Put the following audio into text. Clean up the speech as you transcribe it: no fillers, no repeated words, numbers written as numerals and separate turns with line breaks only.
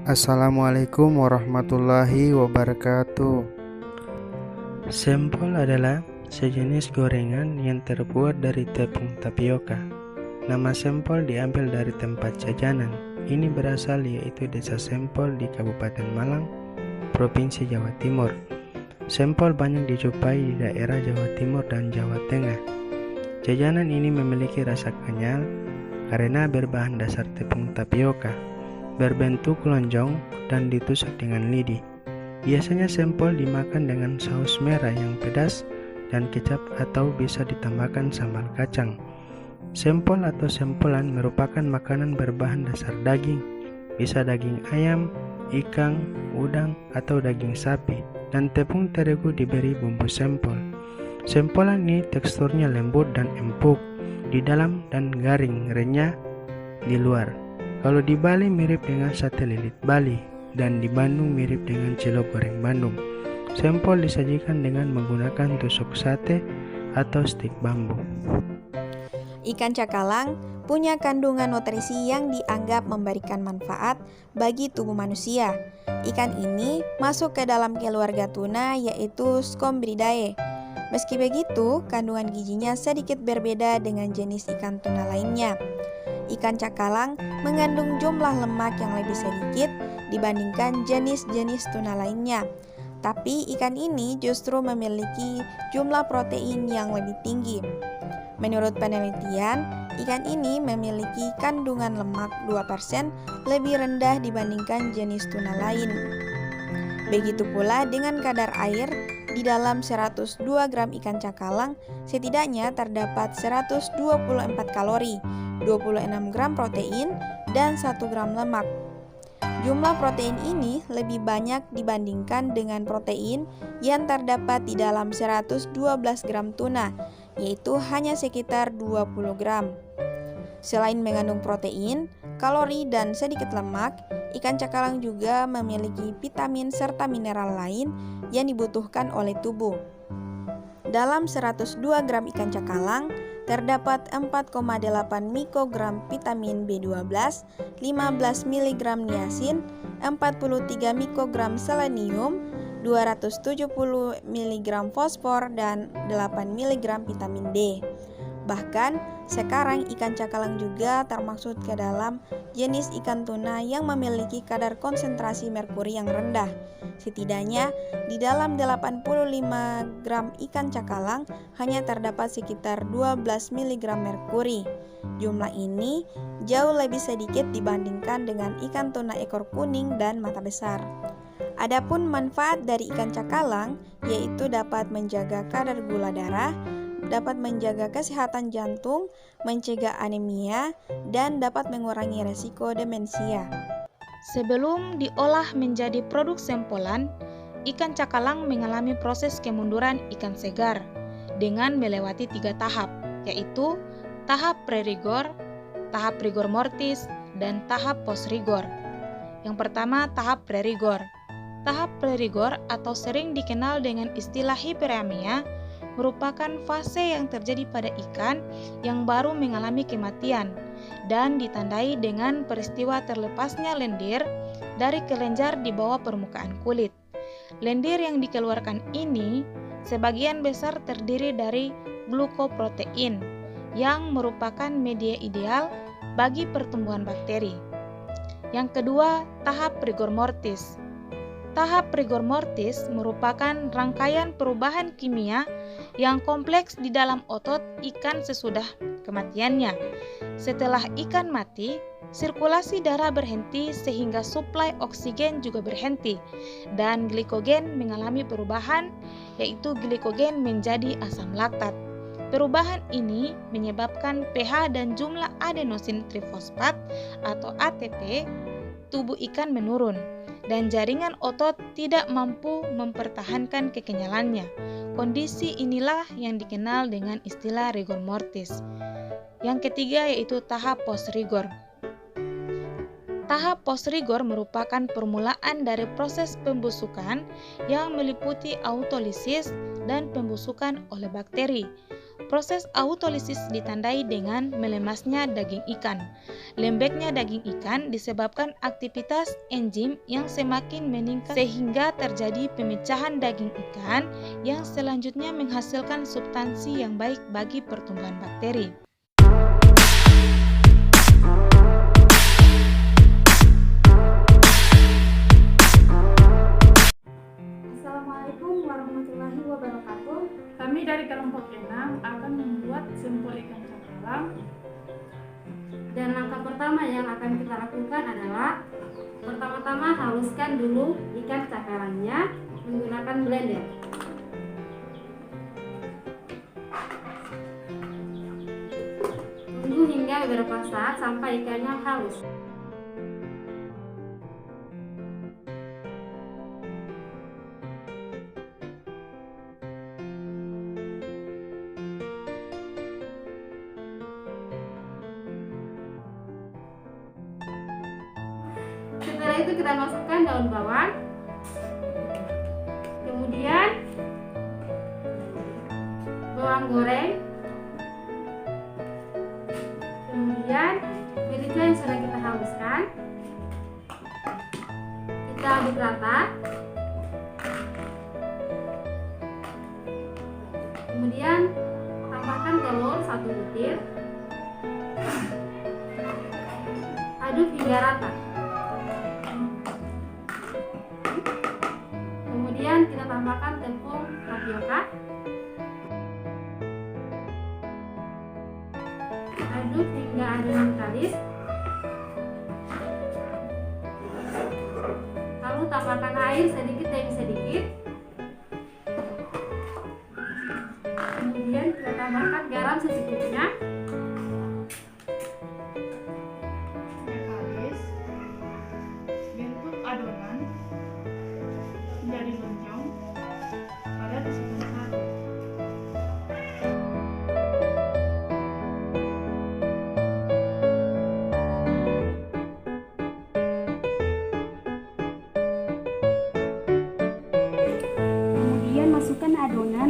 Assalamualaikum warahmatullahi wabarakatuh. Sempol adalah sejenis gorengan yang terbuat dari tepung tapioka. Nama Sempol diambil dari tempat jajanan. Ini berasal yaitu Desa Sempol di Kabupaten Malang, Provinsi Jawa Timur. Sempol banyak dijumpai di daerah Jawa Timur dan Jawa Tengah. Jajanan ini memiliki rasa kenyal karena berbahan dasar tepung tapioka, berbentuk lonjong dan ditusuk dengan lidi. Biasanya sempol dimakan dengan saus merah yang pedas dan kecap atau bisa ditambahkan sambal kacang. Sempol atau sempolan merupakan makanan berbahan dasar daging, bisa daging ayam, ikan, udang, atau daging sapi, dan tepung terigu diberi bumbu sempol. Sempolan ini teksturnya lembut dan empuk di dalam dan garing renyah di luar. Kalau di Bali mirip dengan sate lilit Bali, dan di Bandung mirip dengan cilok goreng Bandung. Sempol disajikan dengan menggunakan tusuk sate atau stik bambu.
Ikan cakalang punya kandungan nutrisi yang dianggap memberikan manfaat bagi tubuh manusia. Ikan ini masuk ke dalam keluarga tuna yaitu Scombridae. Meski begitu, kandungan gizinya sedikit berbeda dengan jenis ikan tuna lainnya. Ikan cakalang mengandung jumlah lemak yang lebih sedikit dibandingkan jenis-jenis tuna lainnya. Tapi ikan ini justru memiliki jumlah protein yang lebih tinggi. Menurut penelitian, ikan ini memiliki kandungan lemak 2% lebih rendah dibandingkan jenis tuna lain. Begitu pula dengan kadar air, di dalam 102 gram ikan cakalang setidaknya terdapat 124 kalori, 26 gram protein, dan 1 gram lemak. Jumlah protein ini lebih banyak dibandingkan dengan protein yang terdapat di dalam 112 gram tuna, yaitu hanya sekitar 20 gram. Selain mengandung protein, kalori, dan sedikit lemak, ikan cakalang juga memiliki vitamin serta mineral lain yang dibutuhkan oleh tubuh. Dalam 102 gram ikan cakalang, terdapat 4,8 mikrogram vitamin B12, 15 mg niacin, 43 mikrogram selenium, 270 mg fosfor, dan 8 mg vitamin D. Bahkan, sekarang ikan cakalang juga termasuk ke dalam jenis ikan tuna yang memiliki kadar konsentrasi merkuri yang rendah. Setidaknya, di dalam 85 gram ikan cakalang hanya terdapat sekitar 12 mg merkuri. Jumlah ini jauh lebih sedikit dibandingkan dengan ikan tuna ekor kuning dan mata besar. Adapun manfaat dari ikan cakalang yaitu dapat menjaga kadar gula darah, dapat menjaga kesehatan jantung, mencegah anemia, dan dapat mengurangi resiko demensia.
Sebelum diolah menjadi produk sempolan, ikan cakalang mengalami proses kemunduran ikan segar dengan melewati 3 tahap, yaitu tahap pre-rigor, tahap rigor mortis, dan tahap post-rigor. Yang pertama, tahap pre-rigor. Tahap pre-rigor atau sering dikenal dengan istilah hiperamia merupakan fase yang terjadi pada ikan yang baru mengalami kematian dan ditandai dengan peristiwa terlepasnya lendir dari kelenjar di bawah permukaan kulit. Lendir yang dikeluarkan ini sebagian besar terdiri dari glukoprotein yang merupakan media ideal bagi pertumbuhan bakteri. Yang kedua, tahap rigor mortis. Tahap rigor mortis merupakan rangkaian perubahan kimia yang kompleks di dalam otot ikan sesudah kematiannya. Setelah ikan mati, sirkulasi darah berhenti sehingga suplai oksigen juga berhenti dan glikogen mengalami perubahan, yaitu glikogen menjadi asam laktat. Perubahan ini menyebabkan pH dan jumlah adenosin trifosfat atau ATP tubuh ikan menurun dan jaringan otot tidak mampu mempertahankan kekenyalannya. Kondisi inilah yang dikenal dengan istilah rigor mortis. Yang ketiga yaitu tahap post-rigor. Tahap post-rigor merupakan permulaan dari proses pembusukan yang meliputi autolisis dan pembusukan oleh bakteri. Proses autolisis ditandai dengan melemasnya daging ikan. Lembeknya daging ikan disebabkan aktivitas enzim yang semakin meningkat sehingga terjadi pemecahan daging ikan yang selanjutnya menghasilkan substansi yang baik bagi pertumbuhan bakteri.
Assalamualaikum warahmatullahi wabarakatuh.
Kami dari kelompok 6 akan membuat sempol ikan cakalang.
Dan langkah pertama yang akan kita lakukan adalah pertama-tama haluskan dulu ikan cakalangnya menggunakan blender. Tunggu hingga beberapa saat sampai ikannya halus. Setelah itu kita masukkan daun bawang, kemudian bawang goreng, kemudian merica yang sudah kita haluskan, kita aduk rata, kemudian tambahkan telur 1 butir, aduk hingga rata. Kemudian kita tambahkan tepung tapioka, aduk hingga adonan kalis, lalu tambahkan air sedikit demi sedikit, kemudian kita tambahkan garam secukupnya,
Kalis, bentuk adonan menjadi lonjong pada tersebut satu.
kemudian masukkan adonan